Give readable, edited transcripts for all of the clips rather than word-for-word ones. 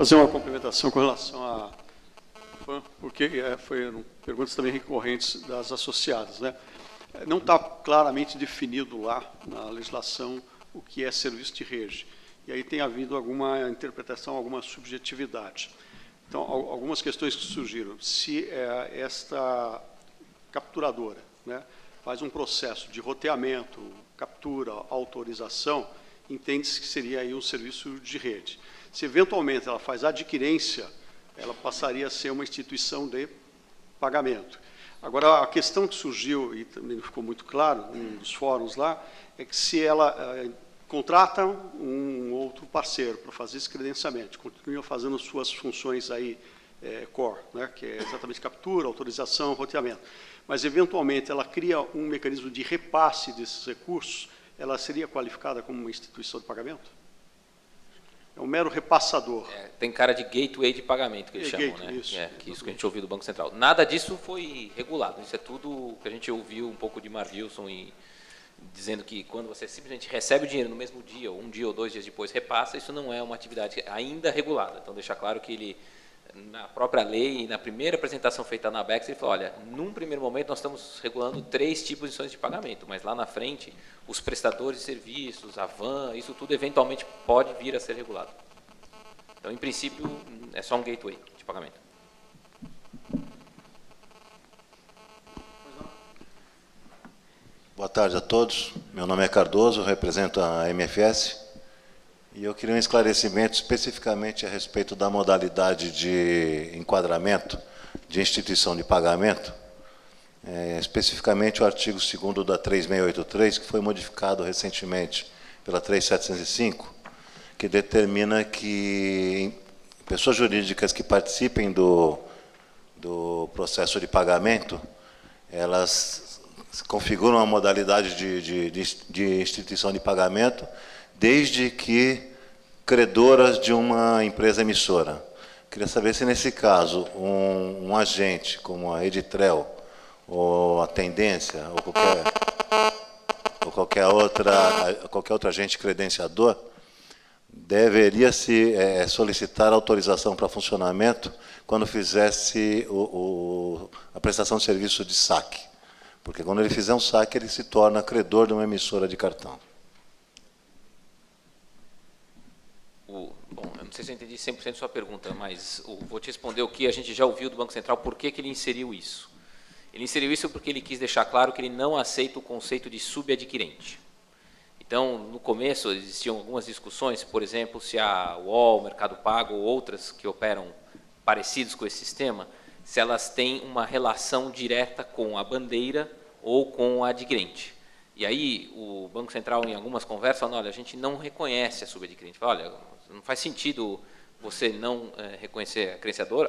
fazer uma complementação com relação a... Porque foram perguntas também recorrentes das associadas, né? Não está claramente definido lá na legislação o que é serviço de rede. E aí tem havido alguma interpretação, alguma subjetividade. Então, algumas questões que surgiram. Se esta capturadora, né, faz um processo de roteamento, captura, autorização, entende-se que seria aí um serviço de rede. Se, eventualmente, ela faz adquirência, ela passaria a ser uma instituição de pagamento. Agora, a questão que surgiu, e também não ficou muito claro, num dos fóruns lá, é que se ela contrata um outro parceiro para fazer esse credenciamento, continua fazendo suas funções aí, core, né, que é exatamente captura, autorização, roteamento, mas, eventualmente, ela cria um mecanismo de repasse desses recursos, ela seria qualificada como uma instituição de pagamento? É um mero repassador. Tem cara de gateway de pagamento, que eles chamam, né? Que isso que a gente ouviu do Banco Central. Nada disso foi regulado. Isso é tudo que a gente ouviu um pouco de Mar Wilson, dizendo que quando você simplesmente recebe o dinheiro no mesmo dia, ou um dia ou 2 dias depois repassa, isso não é uma atividade ainda regulada. Então, deixar claro que ele, na própria lei, na primeira apresentação feita na ABEX, ele falou, olha, num primeiro momento nós estamos regulando 3 tipos de instituições de pagamento, mas lá na frente, os prestadores de serviços, a VAN, isso tudo eventualmente pode vir a ser regulado. Então, em princípio, é só um gateway de pagamento. Boa tarde a todos. Meu nome é Cardoso, represento a MFS. E eu queria um esclarecimento especificamente a respeito da modalidade de enquadramento de instituição de pagamento, especificamente o artigo 2º da 3683, que foi modificado recentemente pela 3705, que determina que pessoas jurídicas que participem do processo de pagamento, elas configuram a modalidade de instituição de pagamento, desde que credoras de uma empresa emissora. Queria saber se, nesse caso, um agente, como a Editrel, ou a Tendência, ou qualquer outro agente credenciador, deveria se solicitar autorização para funcionamento quando fizesse a prestação de serviço de saque. Porque quando ele fizer um saque, ele se torna credor de uma emissora de cartão. Bom, eu não sei se eu entendi 100% sua pergunta, mas vou te responder o que a gente já ouviu do Banco Central, por que ele inseriu isso. Ele inseriu isso porque ele quis deixar claro que ele não aceita o conceito de subadquirente. Então, no começo, existiam algumas discussões, por exemplo, se a UOL, Mercado Pago ou outras que operam parecidos com esse sistema, se elas têm uma relação direta com a bandeira ou com a adquirente. E aí, o Banco Central, em algumas conversas, falou, olha, a gente não reconhece a subadquirente. Olha, não faz sentido você não reconhecer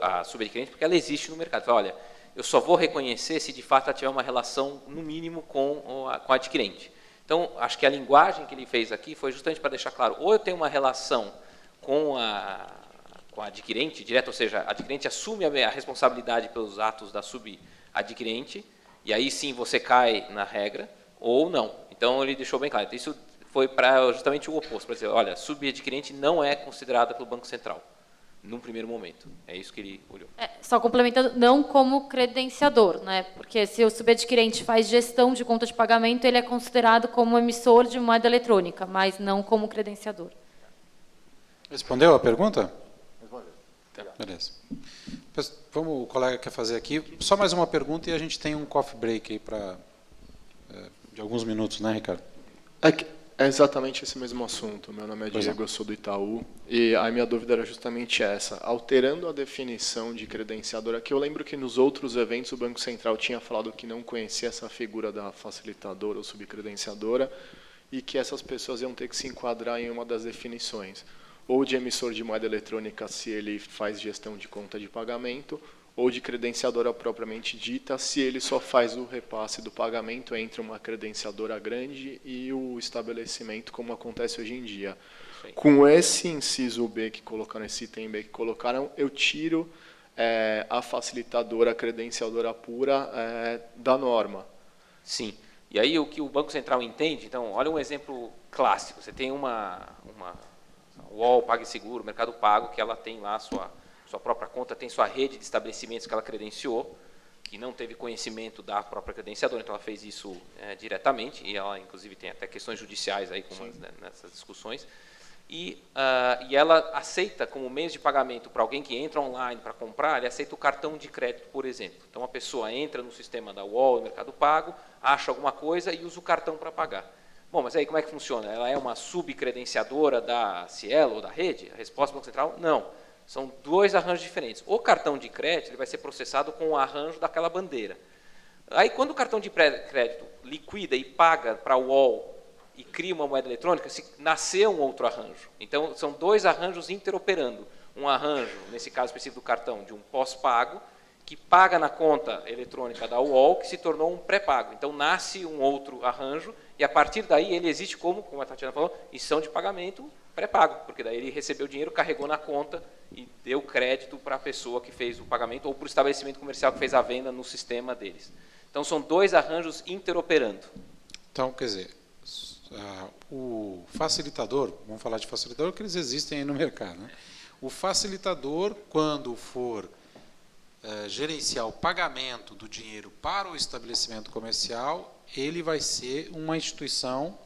a subadquirente, porque ela existe no mercado. Fala, olha, eu só vou reconhecer se de fato ela tiver uma relação, no mínimo, com a adquirente. Então, acho que a linguagem que ele fez aqui foi justamente para deixar claro, ou eu tenho uma relação com a adquirente, direto, ou seja, a adquirente assume a responsabilidade pelos atos da subadquirente, e aí sim você cai na regra, ou não. Então, ele deixou bem claro. Então, isso foi para justamente o oposto, para dizer, olha, subadquirente não é considerada pelo Banco Central, num primeiro momento. É isso que ele olhou. Só complementando, não como credenciador, né? Porque se o subadquirente faz gestão de conta de pagamento, ele é considerado como emissor de moeda eletrônica, mas não como credenciador. Respondeu a pergunta? Respondeu. Beleza. Vamos, o colega quer fazer aqui. Só mais uma pergunta e a gente tem um coffee break aí de alguns minutos, né, Ricardo? É exatamente esse mesmo assunto. Meu nome é Diego, eu sou do Itaú, e a minha dúvida era justamente essa. Alterando a definição de credenciadora, que eu lembro que nos outros eventos o Banco Central tinha falado que não conhecia essa figura da facilitadora ou subcredenciadora, e que essas pessoas iam ter que se enquadrar em uma das definições, ou de emissor de moeda eletrônica se ele faz gestão de conta de pagamento, ou de credenciadora propriamente dita, se ele só faz o repasse do pagamento entre uma credenciadora grande e o estabelecimento, como acontece hoje em dia. Com esse inciso B que colocaram, esse item B que colocaram, eu tiro a facilitadora, a credenciadora pura da norma. Sim. E aí o que o Banco Central entende, então, olha um exemplo clássico. Você tem uma UOL, PagSeguro, Mercado Pago, que ela tem lá a sua própria conta, tem sua rede de estabelecimentos que ela credenciou, que não teve conhecimento da própria credenciadora, então ela fez isso diretamente, e ela, inclusive, tem até questões judiciais aí nessas discussões. E ela aceita como meio de pagamento para alguém que entra online para comprar, ele aceita o cartão de crédito, por exemplo. Então, a pessoa entra no sistema da UOL, do Mercado Pago, acha alguma coisa e usa o cartão para pagar. Bom, mas aí como é que funciona? Ela é uma subcredenciadora da Cielo ou da rede? A resposta do Banco Central, não. São dois arranjos diferentes. O cartão de crédito ele vai ser processado com o arranjo daquela bandeira. Aí, quando o cartão de crédito liquida e paga para o UOL e cria uma moeda eletrônica, se nasceu um outro arranjo. Então, são dois arranjos interoperando. Um arranjo, nesse caso específico do cartão, de um pós-pago, que paga na conta eletrônica da UOL, que se tornou um pré-pago. Então, nasce um outro arranjo, e a partir daí ele existe como a Tatiana falou, instituição de pagamento pré-pago, porque daí ele recebeu o dinheiro, carregou na conta e deu crédito para a pessoa que fez o pagamento, ou para o estabelecimento comercial que fez a venda no sistema deles. Então, são dois arranjos interoperando. Então, quer dizer, o facilitador, vamos falar de facilitador, porque eles existem aí no mercado, né? O facilitador, quando for gerenciar o pagamento do dinheiro para o estabelecimento comercial, ele vai ser uma instituição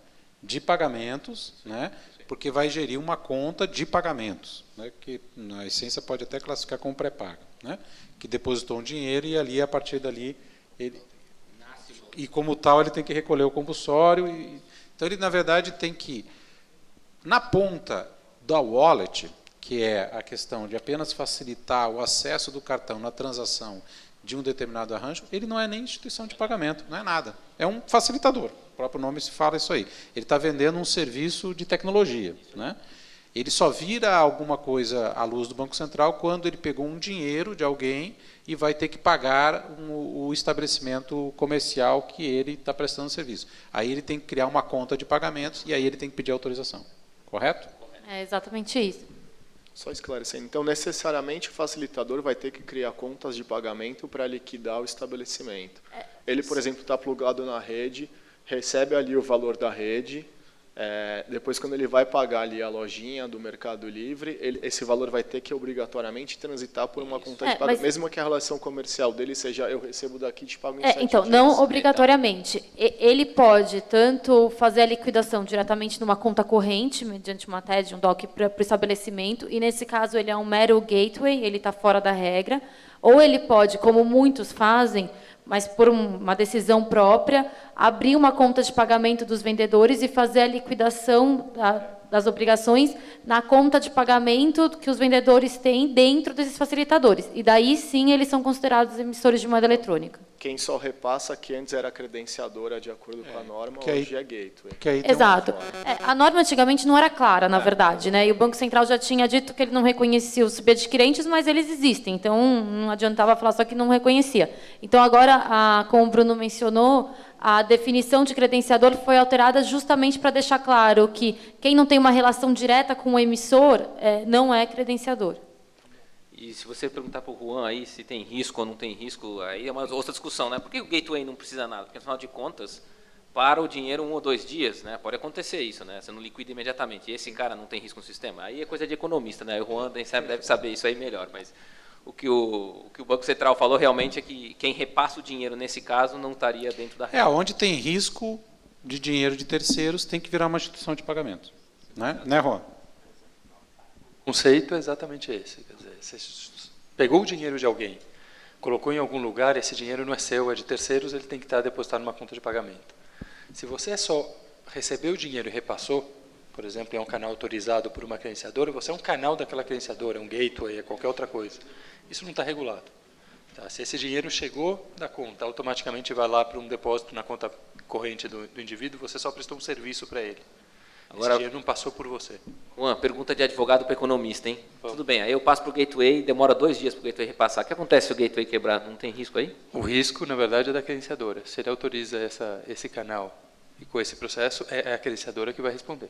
de pagamentos, né? Porque vai gerir uma conta de pagamentos, né? Que na essência pode até classificar como pré-pago, né? Que depositou um dinheiro e ali, a partir dali, e como tal, ele tem que recolher o compulsório. Então, ele, na verdade, tem que, na ponta da wallet, que é a questão de apenas facilitar o acesso do cartão na transação de um determinado arranjo, ele não é nem instituição de pagamento, não é nada. É um facilitador, o próprio nome se fala isso aí. Ele está vendendo um serviço de tecnologia, né? Ele só vira alguma coisa à luz do Banco Central quando ele pegou um dinheiro de alguém e vai ter que pagar o estabelecimento comercial que ele está prestando serviço. Aí ele tem que criar uma conta de pagamentos e aí ele tem que pedir autorização. Correto? É exatamente isso. Só esclarecendo, então necessariamente o facilitador vai ter que criar contas de pagamento para liquidar o estabelecimento. Ele, por exemplo, está plugado na rede, recebe ali o valor da rede, depois quando ele vai pagar ali a lojinha do Mercado Livre, esse valor vai ter que obrigatoriamente transitar por uma conta de pagamento, mesmo que a relação comercial dele seja eu recebo daqui e te pago em 7 então, dias. não obrigatoriamente. Ele pode tanto fazer a liquidação diretamente numa conta corrente, mediante uma TED, um DOC para o estabelecimento, e nesse caso ele é um mero gateway, ele está fora da regra, ou ele pode, como muitos fazem, mas por uma decisão própria, abrir uma conta de pagamento dos vendedores e fazer a liquidação das obrigações na conta de pagamento que os vendedores têm dentro desses facilitadores. E daí, sim, eles são considerados emissores de moeda eletrônica. Quem só repassa que antes era credenciadora de acordo com a norma, hoje é gateway. Exato. A norma antigamente não era clara, na verdade, né? E o Banco Central já tinha dito que ele não reconhecia os subadquirentes, mas eles existem. Então, não adiantava falar só que não reconhecia. Então, agora, como o Bruno mencionou, a definição de credenciador foi alterada justamente para deixar claro que quem não tem uma relação direta com o emissor não é credenciador. E se você perguntar para o Juan aí se tem risco ou não tem risco, aí é uma outra discussão, né? Por que o gateway não precisa nada? Porque, afinal de contas, para o dinheiro 1 ou 2 dias, né? Pode acontecer isso, né? Você não liquida imediatamente. E esse cara não tem risco no sistema? Aí é coisa de economista, né? O Juan deve saber isso aí melhor, mas o que o Banco Central falou realmente é que quem repassa o dinheiro nesse caso não estaria dentro da regra. Onde tem risco de dinheiro de terceiros, tem que virar uma instituição de pagamento. Né, Juan? O conceito é exatamente esse. Quer dizer, você pegou o dinheiro de alguém, colocou em algum lugar, esse dinheiro não é seu, é de terceiros, ele tem que estar depositado numa conta de pagamento. Se você só recebeu o dinheiro e repassou, por exemplo, é um canal autorizado por uma credenciadora, você é um canal daquela credenciadora, um gateway, é qualquer outra coisa. Isso não está regulado. Tá? Se esse dinheiro chegou da conta, automaticamente vai lá para um depósito na conta corrente do indivíduo, você só prestou um serviço para ele. Agora, esse dinheiro não passou por você. Juan, pergunta de advogado para economista, hein? Tudo bem, aí eu passo para o gateway, demora 2 dias para o gateway repassar. O que acontece se o gateway quebrar? Não tem risco aí? O risco, na verdade, é da credenciadora. Se ele autoriza esse canal e com esse processo, é a credenciadora que vai responder.